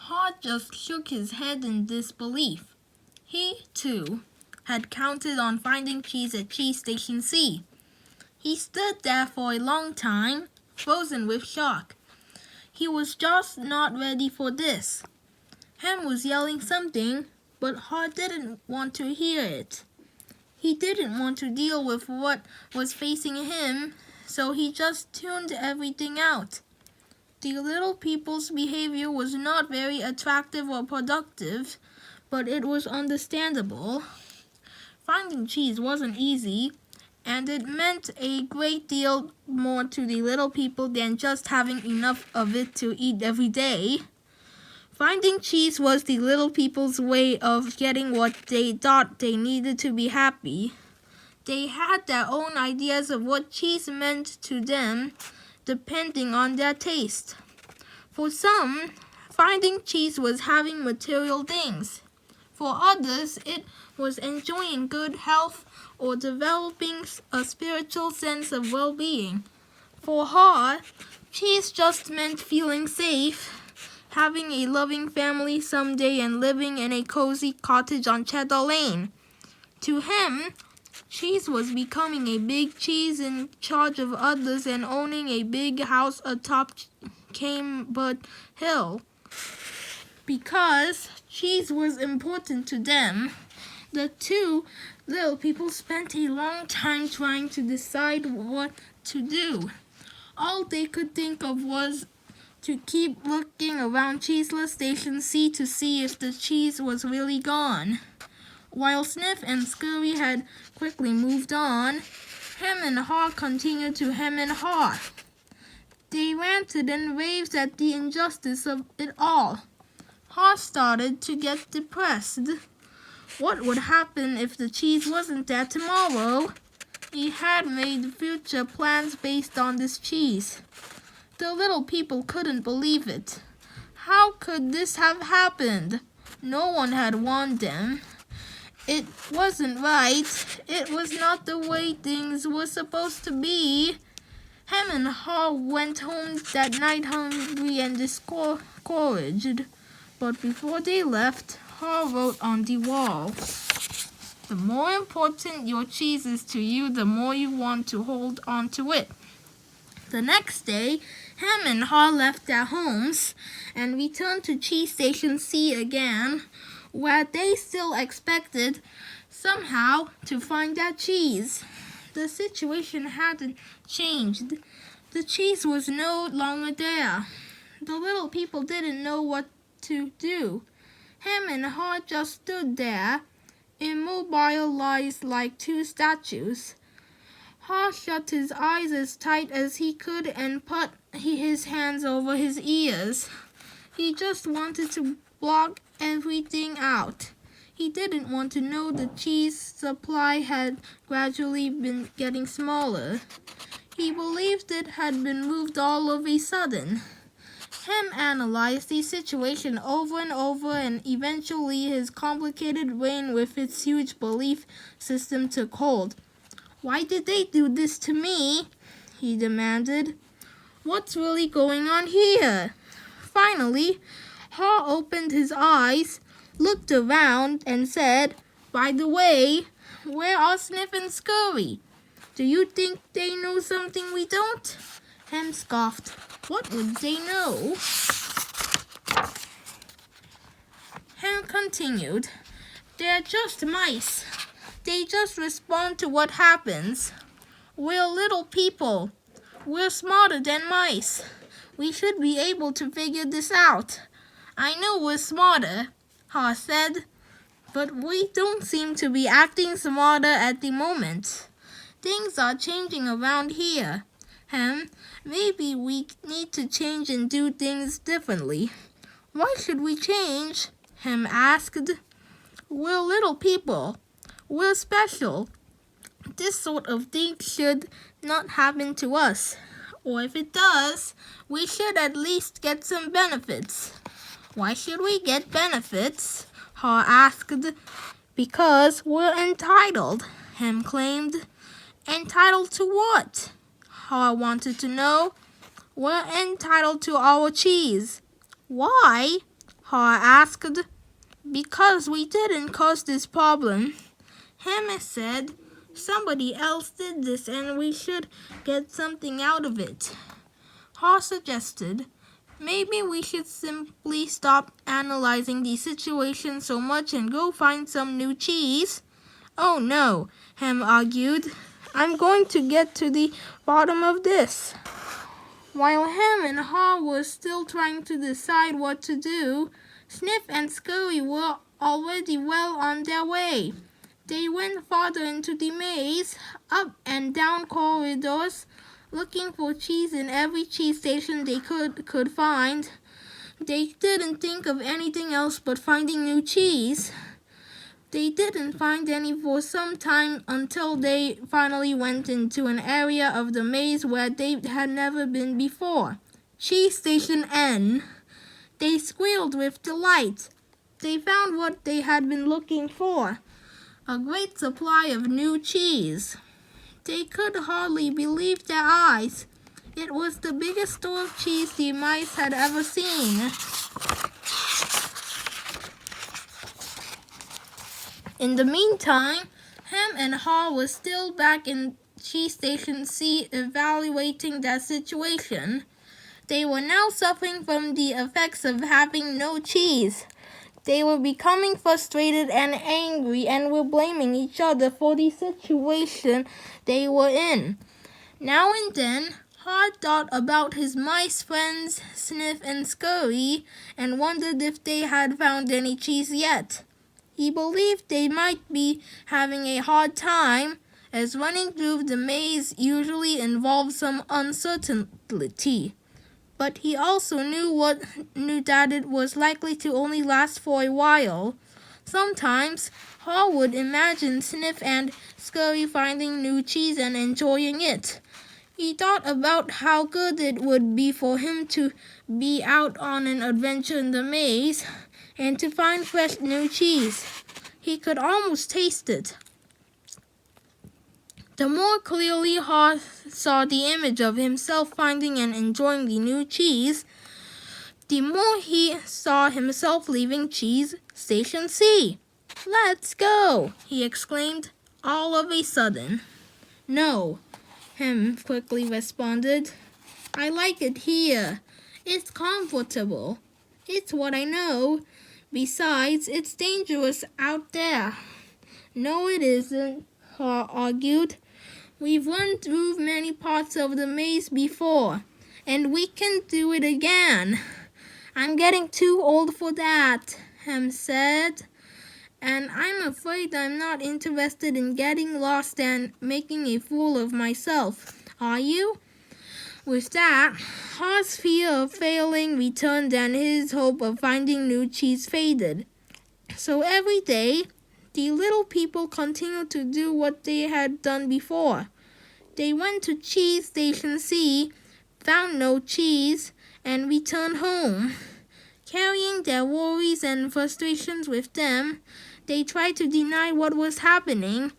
Hart just shook his head in disbelief. He, too, had counted on finding cheese at Cheese Station C. He stood there for a long time, frozen with shock. He was just not ready for this. Ham was yelling something, but Hart didn't want to hear it. He didn't want to deal with what was facing him, so he just tuned everything out. The little people's behavior was not very attractive or productive, but it was understandable. Finding cheese wasn't easy, and it meant a great deal more to the little people than just having enough of it to eat every day. Finding cheese was the little people's way of getting what they thought they needed to be happy. They had their own ideas of what cheese meant to them, depending on their taste. For some, finding cheese was having material things. For others, it was enjoying good health or developing a spiritual sense of well-being. For her, cheese just meant feeling safe, having a loving family someday, and living in a cozy cottage on Cheddar Lane. To him, cheese was becoming a big cheese in charge of others and owning a big house atop Camberwood Hill. Because cheese was important to them, the two little people spent a long time trying to decide what to do. All they could think of was to keep looking around Cheeseless Station C to see if the cheese was really gone. While Sniff and Scurry had quickly moved on, Hem and Haw continued to hem and haw. They ranted and raved at the injustice of it all. Haw started to get depressed. What would happen if the cheese wasn't there tomorrow? He had made future plans based on this cheese. The little people couldn't believe it. How could this have happened? No one had warned them. It wasn't right. It was not the way things were supposed to be. Hem and Haw went home that night hungry and discouraged. But before they left, Haw wrote on the wall, "The more important your cheese is to you, the more you want to hold on to it." The next day, Ham and Haw left their homes and returned to Cheese Station C again, where they still expected somehow to find their cheese. The situation hadn't changed. The cheese was no longer there. The little people didn't know what to do. Ham and Haw just stood there, immobilized like two statues. Haw shut his eyes as tight as he could and put his hands over his ears. He just wanted to block everything out. He didn't want to know the cheese supply had gradually been getting smaller. He believed it had been moved all of a sudden. Ham analyzed the situation over and over, and eventually his complicated brain with its huge belief system took hold. "Why did they do this to me?" he demanded. "What's really going on here?" Finally, Haw opened his eyes, looked around, and said, "By the way, where are Sniff and Scurry? Do you think they know something we don't?" Ham scoffed. "What would they know?" Ham continued, "They're just mice. They just respond to what happens. We're little people. We're smarter than mice. We should be able to figure this out." "I know we're smarter," Haw said, "but we don't seem to be acting smarter at the moment. Things are changing around here. Ham, maybe we need to change and do things differently." "Why should we change?" Ham asked. "We're little people. We're special. This sort of thing should not happen to us. Or if it does, we should at least get some benefits." "Why should we get benefits?" Haw asked. "Because we're entitled," Ham claimed. "Entitled to what?" Haw wanted to know. "We're entitled to our cheese." "Why?" Ha asked. Because we didn't cause this problem. Ham said, somebody else did this and we should get something out of it. Ha suggested, maybe we should simply stop analyzing the situation so much and go find some new cheese. Oh no, Ham argued. I'm going to get to the bottom of this. While Ham and Ha were still trying to decide what to do, Sniff and Scurry were already well on their way. They went farther into the maze, up and down corridors, looking for cheese in every cheese station they could find. They didn't think of anything else but finding new cheese. They didn't find any for some time until they finally went into an area of the maze where they had never been before. Cheese Station N. They squealed with delight. They found what they had been looking for, a great supply of new cheese. They could hardly believe their eyes. It was the biggest store of cheese the mice had ever seen. In the meantime, Ham and Ha were still back in Cheese Station C evaluating their situation. They were now suffering from the effects of having no cheese. They were becoming frustrated and angry and were blaming each other for the situation they were in. Now and then, Ha thought about his mice friends, Sniff and Scurry, and wondered if they had found any cheese yet. He believed they might be having a hard time, as running through the maze usually involves some uncertainty. But he also knew that it was likely to only last for a while. Sometimes, Ha would imagine Sniff and Scurry finding new cheese and enjoying it. He thought about how good it would be for him to be out on an adventure in the maze and to find fresh new cheese. He could almost taste it. The more clearly Ha saw the image of himself finding and enjoying the new cheese, the more he saw himself leaving Cheese Station C. "Let's go!" he exclaimed, all of a sudden. "No," Ham quickly responded. "I like it here. It's comfortable. It's what I know. Besides, it's dangerous out there." "No, it isn't," Ha argued. "We've run through many parts of the maze before, and we can do it again." "I'm getting too old for that," Ham said. "And I'm afraid I'm not interested in getting lost and making a fool of myself. Are you?" With that, Ha's fear of failing returned and his hope of finding new cheese faded. So every day, the little people continued to do what they had done before. They went to Cheese Station C, found no cheese, and returned home. Carrying their worries and frustrations with them, they tried to deny what was happening,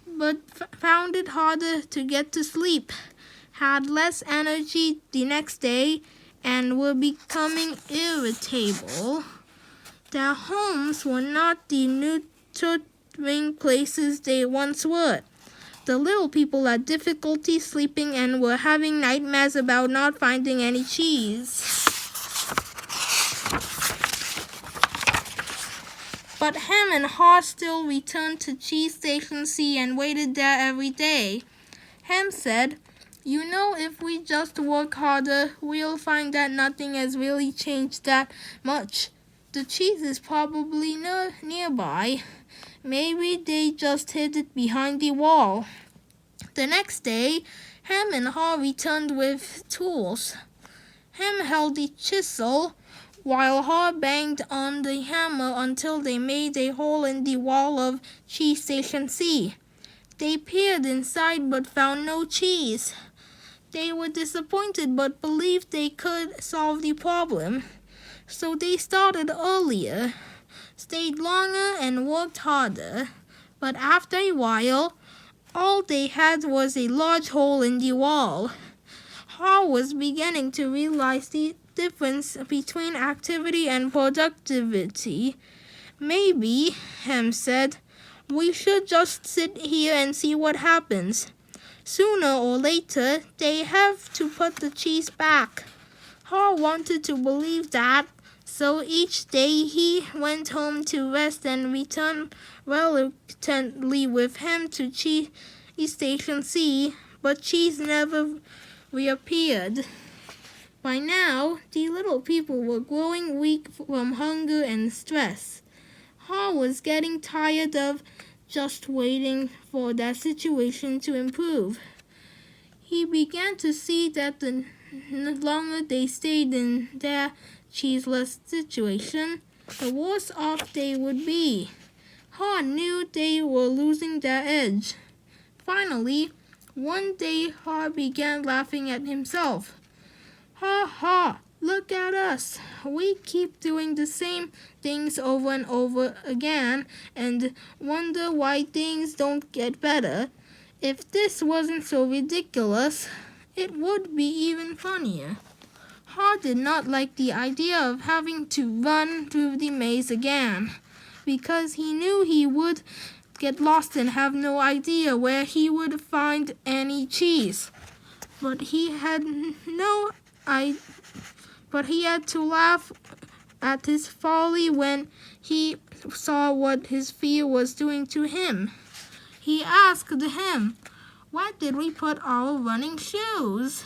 but found it harder to get to sleep, had less energy the next day, and were becoming irritable. Their homes were not the nurturing places they once were. The little people had difficulty sleeping and were having nightmares about not finding any cheese. But Ham and Ha still returned to Cheese Station C and waited there every day. Ham said, "You know, if we just work harder, we'll find that nothing has really changed that much. The cheese is probably nearby. Maybe they just hid it behind the wall." The next day, Ham and Ha returned with tools. Ham held the chisel, while Ha banged on the hammer until they made a hole in the wall of Cheese Station C. They peered inside but found no cheese. They were disappointed but believed they could solve the problem. So they started earlier, stayed longer, and worked harder. But after a while, all they had was a large hole in the wall. Ha was beginning to realize difference between activity and productivity. Maybe, Ham said, we should just sit here and see what happens. Sooner or later, they have to put the cheese back. Ha wanted to believe that, so each day he went home to rest and returned reluctantly with him to Cheese Station C, but cheese never reappeared. By now, the little people were growing weak from hunger and stress. Ha was getting tired of just waiting for that situation to improve. He began to see that the longer they stayed in their cheeseless situation, the worse off they would be. Ha knew they were losing their edge. Finally, one day Ha began laughing at himself. Ha ha! Look at us. We keep doing the same things over and over again and wonder why things don't get better. If this wasn't so ridiculous, it would be even funnier. Ha did not like the idea of having to run through the maze again, because he knew he would get lost and have no idea where he would find any cheese. But he had to laugh at his folly when he saw what his fear was doing to him. He asked him, "Where did we put our running shoes?"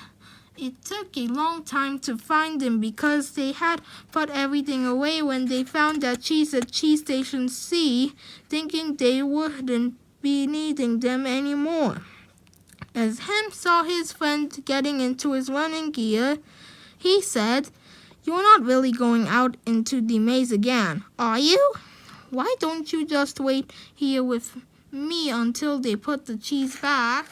It took a long time to find them because they had put everything away when they found that cheese at Cheese Station C, thinking they wouldn't be needing them anymore. As Ham saw his friend getting into his running gear, he said, "You're not really going out into the maze again, are you? Why don't you just wait here with me until they put the cheese back?"